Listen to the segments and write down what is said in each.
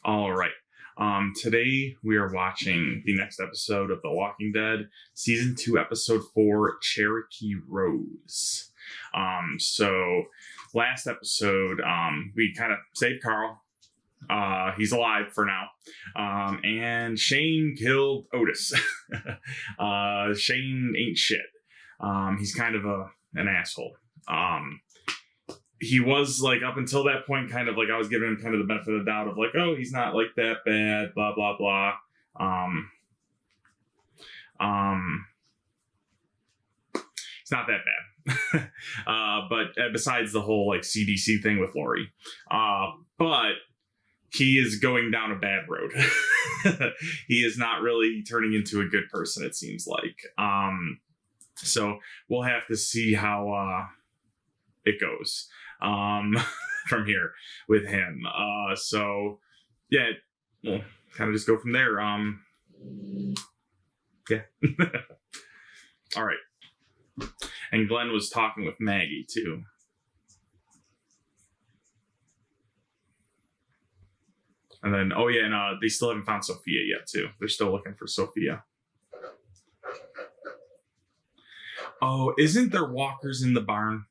All right. Today we are watching the next episode of The Walking Dead, season 2, episode 4, Cherokee Rose. So last episode, we kind of saved Carl. He's alive for now. And Shane killed Otis. Shane ain't shit. He's kind of an asshole. He was like, up until that point, kind of like I was giving him kind of the benefit of the doubt of like, oh, he's not like that bad, blah blah blah. It's not that bad. But besides the whole like CDC thing with Lori, but he is going down a bad road. He is not really turning into a good person, it seems like. So we'll have to see how it goes from here with him. So yeah, we'll kind of just go from there. Yeah. All right. And Glenn was talking with Maggie too. And then, oh yeah, and they still haven't found Sophia yet too. They're still looking for Sophia. Oh, isn't there walkers in the barn?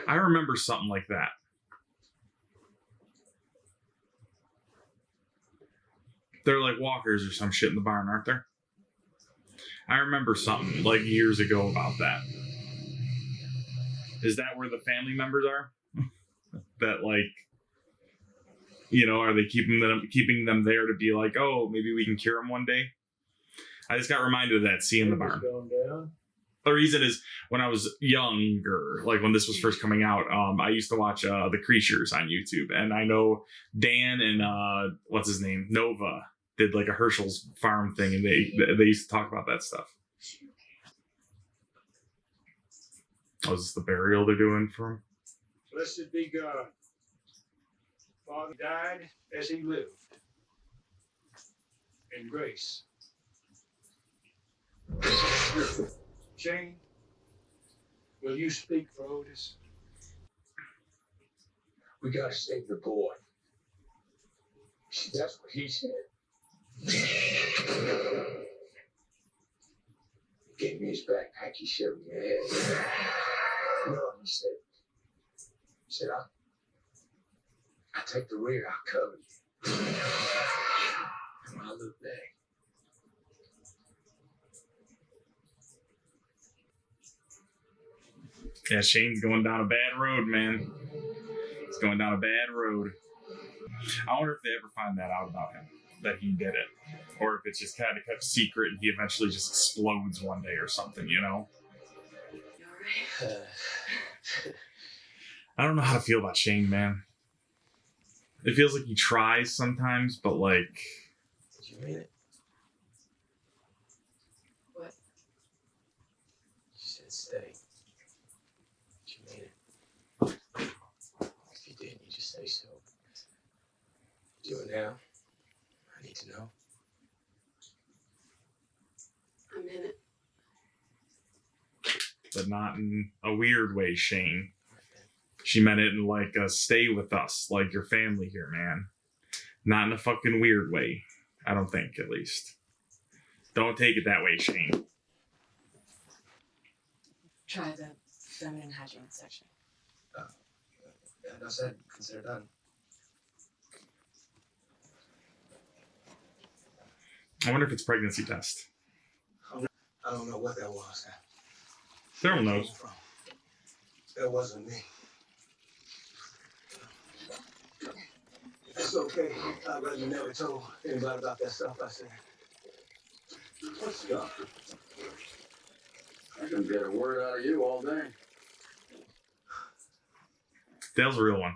I remember something like that. They're like walkers or some shit in the barn, aren't there? I remember something like years ago about that. Is that where the family members are? That like, you know, are they keeping them there to be like, oh, maybe we can cure them one day? I just got reminded of that scene in the barn. The reason is when I was younger, like when this was first coming out, I used to watch The Creatures on YouTube, and I know Dan and what's his name, Nova, did like a Herschel's Farm thing, and they used to talk about that stuff. Oh, is this the burial they're doing for him? Blessed be God. Father died as he lived in grace. Shane, will you speak for Otis? We gotta save the boy. That's what he said. He gave me his backpack, he showed me ahead. You know what he said? He said, I'll take the rear, I'll cover you. And when I look back, yeah, Shane's going down a bad road, man. He's going down a bad road. I wonder if they ever find that out about him, that he did it. Or if it's just kind of kept secret and he eventually just explodes one day or something, you know? You alright? I don't know how to feel about Shane, man. It feels like he tries sometimes, but like... did you mean it? What? You said stay. Did you mean it? If you didn't, you just say so. Do it now. I need to know. I'm in it. But not in a weird way, Shane. She meant it in like a stay with us, like your family here, man. Not in a fucking weird way. I don't think, at least. Don't take it that way, Shane. Try the feminine hygiene section. That's it. Consider done. I wonder if it's pregnancy test. I don't know what that was. Daryl knows. That wasn't me. It's okay. I'd rather you never told anybody about that stuff I said. What stuff? I can get a word out of you all day. Dale's a real one.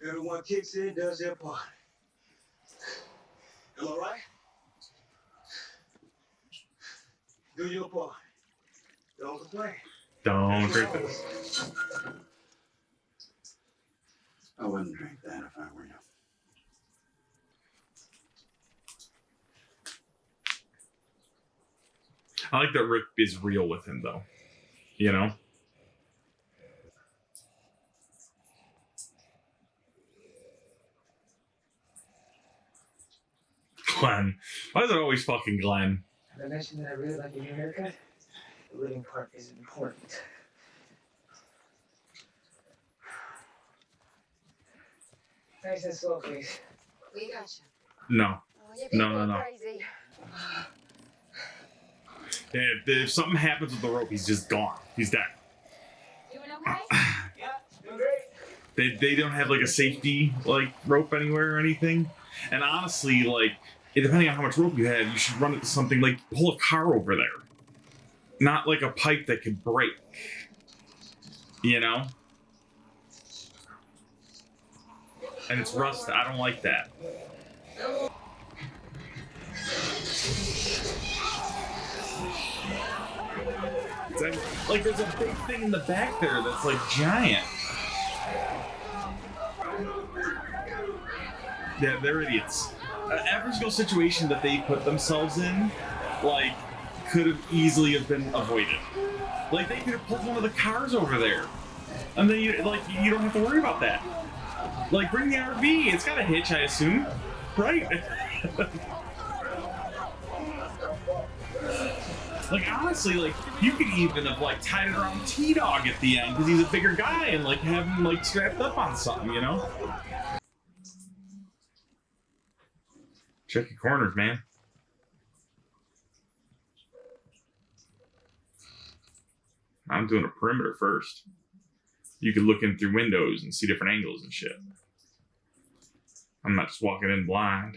Everyone kicks in, does their part. Am I right? Do your part. Don't complain. Don't drink this. I wouldn't drink that if I were you. I like that Rick is real with him, though. You know? Glenn. Why is it always fucking Glenn? Have I mentioned that I really like your new haircut? The living part is important. Nice and slow, please. We got No. you. No. Crazy. If something happens with the rope, he's just gone. He's dead. Doing okay? Yeah, doing great. They don't have like a safety like rope anywhere or anything. And honestly, like depending on how much rope you have, you should run it to something like pull a car over there, not like a pipe that could break. You know. And it's rusted. I don't like that. Like there's a big thing in the back there that's like giant. Yeah, they're idiots. Every single situation that they put themselves in, like, could have easily have been avoided. Like they could have pulled one of the cars over there, and then you don't have to worry about that. Like bring the RV. It's got a hitch, I assume, right? Like honestly, like you could even have like tied it around T-Dog at the end because he's a bigger guy and like have him like strapped up on something, you know? Check your corners, man. I'm doing a perimeter first. You could look in through windows and see different angles and shit. I'm not just walking in blind.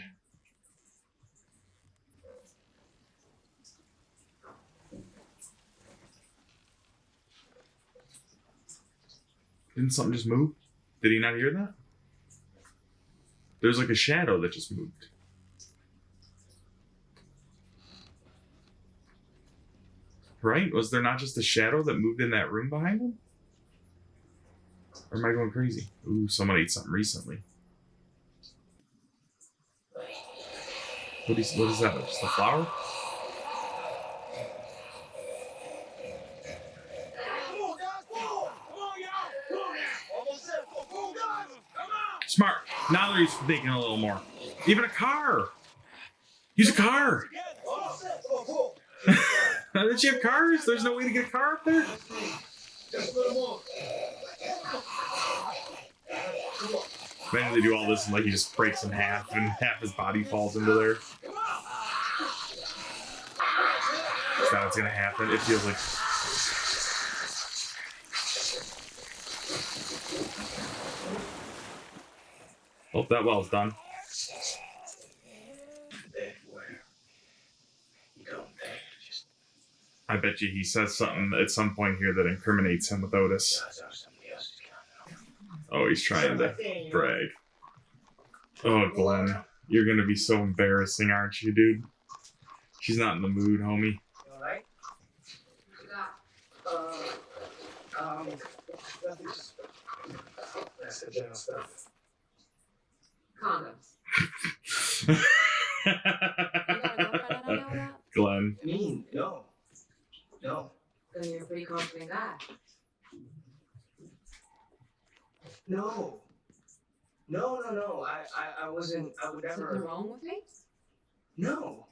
Didn't something just move? Did he not hear that? There's like a shadow that just moved. Right? Was there not just a shadow that moved in that room behind him? Or am I going crazy? Ooh, someone ate something recently. What is that? Just a flower? Smart. Now they're thinking a little more. Even a car. Use a car. Did you have cars? There's no way to get a car up there? Imagine they do all this and like he just breaks in half and half his body falls into there. Is that what's gonna happen? It feels like. Hope that well's done. I bet you he says something at some point here that incriminates him with Otis. Oh, he's trying to brag. Oh, Glenn, you're gonna be so embarrassing, aren't you, dude? She's not in the mood, homie. Alright? Nothing, just that's the general stuff. Condoms. You got a girlfriend I don't know about? Glenn. I mean, no. Then you're a pretty confident guy. No. I wasn't. I would never. Something wrong with me? No.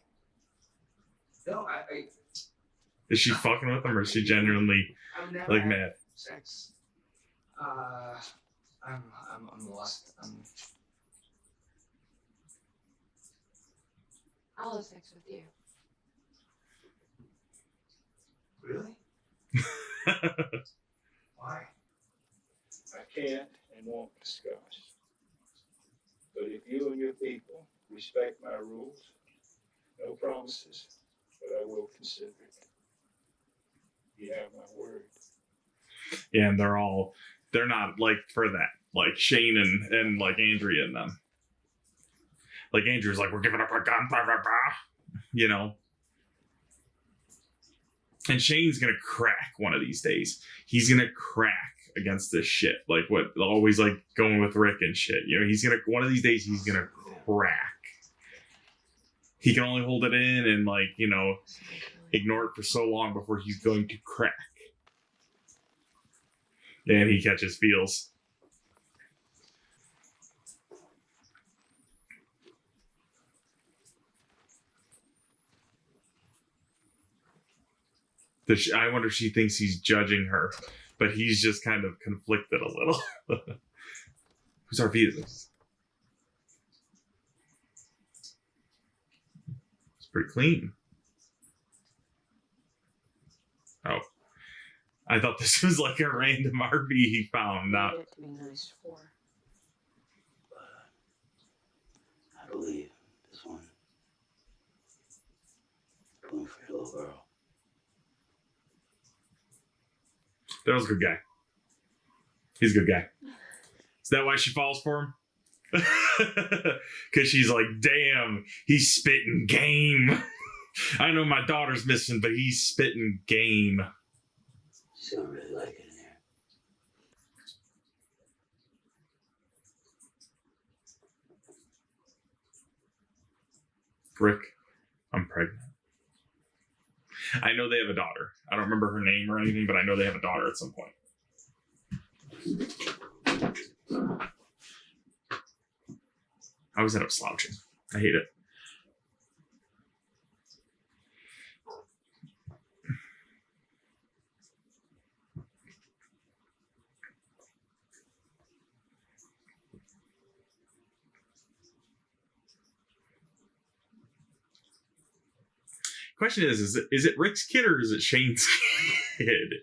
I Is she fucking with him or is she genuinely I've never like had mad? sex. I'm lost. I'll have sex with you. Really? Why? I can't and won't discuss. But if you and your people respect my rules, no promises, but I will consider it. You have my word. Yeah, and they're not like for that. Like Shane and like Andrea and them. Like Andrew's like, we're giving up our gun, blah, blah, blah. You know? And Shane's gonna crack one of these days. He's gonna crack against this shit. Like what always like going with Rick and shit. You know, one of these days he's gonna crack. He can only hold it in and like, you know, ignore it for so long before he's going to crack. And he catches feels. I wonder if she thinks he's judging her, but he's just kind of conflicted a little. Whose RV is this? It's pretty clean. Oh. I thought this was like a random RV he found, not... Need it to be nice for. I believe this one. Going for your little girl. Daryl's a good guy. He's a good guy. Is that why she falls for him? Because she's like, damn, he's spitting game. I know my daughter's missing, but he's spitting game. She's gonna really like it in there. Rick, I'm pregnant. I know they have a daughter. I don't remember her name or anything, but I know they have a daughter at some point. I always end up slouching. I hate it. Question is it Rick's kid or is it Shane's kid?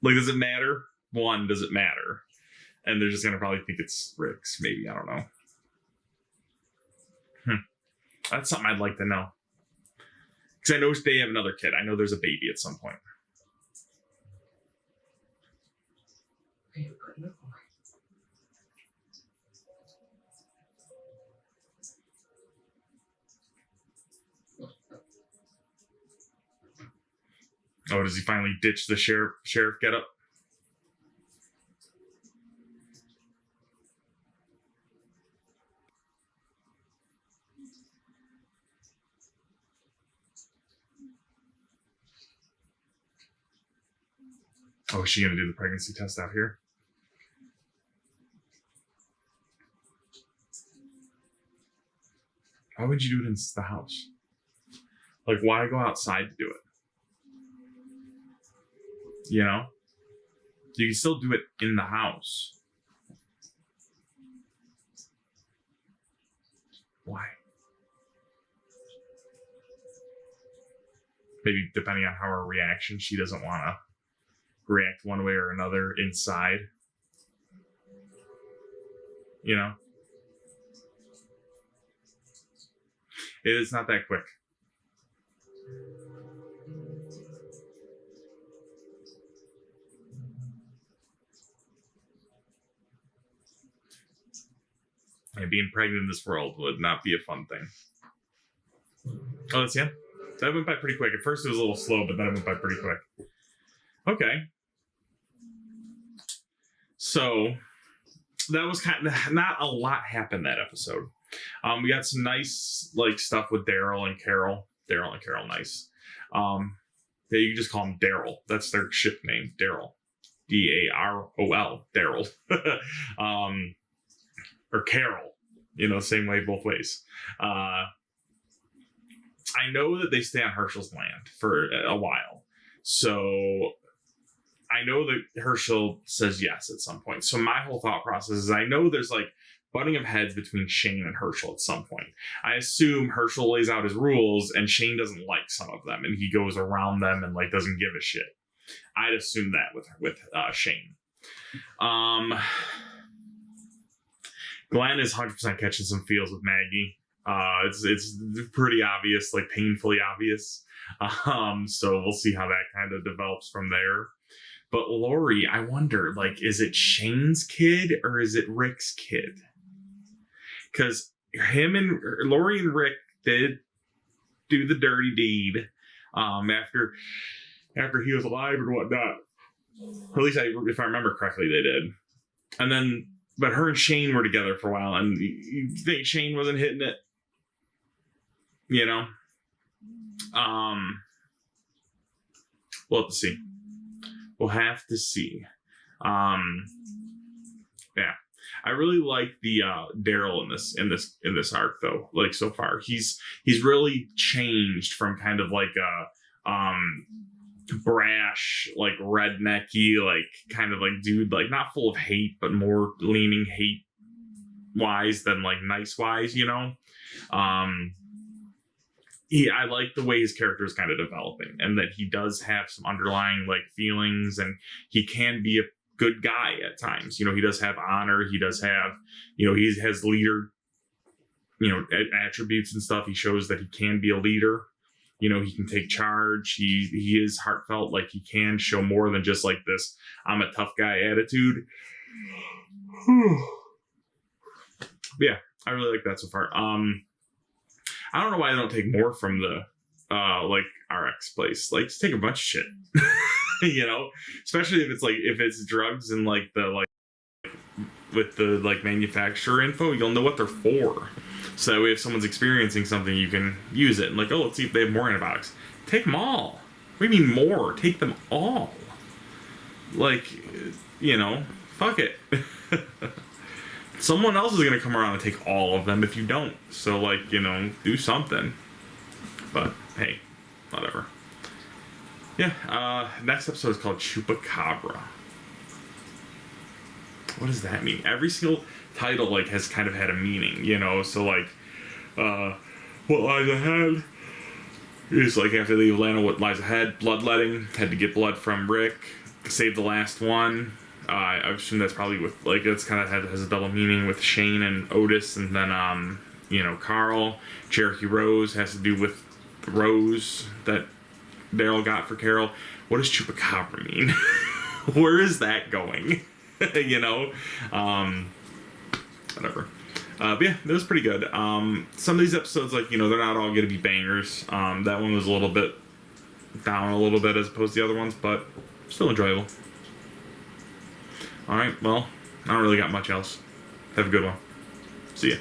Like, does it matter? One, does it matter? And they're just gonna probably think it's Rick's, maybe, I don't know. That's something I'd like to know. Because I know they have another kid. I know there's a baby at some point. Hey, putting up on Oh, does he finally ditch the sheriff getup? Oh, is she gonna do the pregnancy test out here? Why would you do it in the house? Like, why go outside to do it? You know? You can still do it in the house. Why? Maybe depending on how her reaction, she doesn't want to react one way or another inside. You know? It's not that quick. And being pregnant in this world would not be a fun thing. Oh, that's him? That went by pretty quick. At first it was a little slow, but then it went by pretty quick. Okay. So, that was kind of, not a lot happened that episode. We got some nice, like, stuff with Daryl and Carol. Daryl and Carol, nice. Yeah, you can just call them Daryl. That's their ship name, Daryl. D-A-R-O-L, Daryl. Or Carol, you know, same way both ways. I know that they stay on Herschel's land for a while. So I know that Herschel says yes at some point. So my whole thought process is I know there's like butting of heads between Shane and Herschel at some point. I assume Herschel lays out his rules and Shane doesn't like some of them and he goes around them and like doesn't give a shit. I'd assume that with Shane. Glenn is 100% catching some feels with Maggie. It's pretty obvious, like painfully obvious. So we'll see how that kind of develops from there. But Lori, I wonder, like, is it Shane's kid or is it Rick's kid? Because Lori and Rick did do the dirty deed after he was alive and whatnot. Or at least if I remember correctly, they did. And then, but her and Shane were together for a while, and you think Shane wasn't hitting it? You know? We'll have to see. We'll have to see. Yeah. I really like the Daryl in this arc though. Like so far, he's really changed from kind of like brash, like rednecky, like kind of like dude, like not full of hate, but more leaning hate wise than like nice wise, you know. I like the way his character is kind of developing, and that he does have some underlying like feelings, and he can be a good guy at times. You know, he does have honor. He does have, you know, he has leader, you know, attributes and stuff. He shows that he can be a leader. You know, he can take charge. He is heartfelt. Like he can show more than just like this "I'm a tough guy" attitude. Yeah, I really like that so far. I don't know why they don't take more from the like RX place. Like just take a bunch of shit. You know, especially if it's drugs and like the like with the like manufacturer info, you'll know what they're for. So that way if someone's experiencing something, you can use it. And like, oh, let's see if they have more antibiotics. Take them all. What do you mean more? Take them all. Like, you know, fuck it. Someone else is going to come around and take all of them if you don't. So, like, you know, do something. But, hey, whatever. Yeah, next episode is called Chupacabra. What does that mean? Every single title, like, has kind of had a meaning, you know? So, like, what lies ahead is, like, after they leave Atlanta, what lies ahead? Bloodletting. Had to get blood from Rick. Save the last one. I assume that's probably with, like, it's kind of has a double meaning with Shane and Otis, and then, you know, Carl. Cherokee Rose has to do with the rose that Daryl got for Carol. What does Chupacabra mean? Where is that going? You know? Whatever. But yeah, that was pretty good. Some of these episodes, like, you know, they're not all going to be bangers. That one was a little bit down a little bit as opposed to the other ones, but still enjoyable. Alright, well, I don't really got much else. Have a good one. See ya.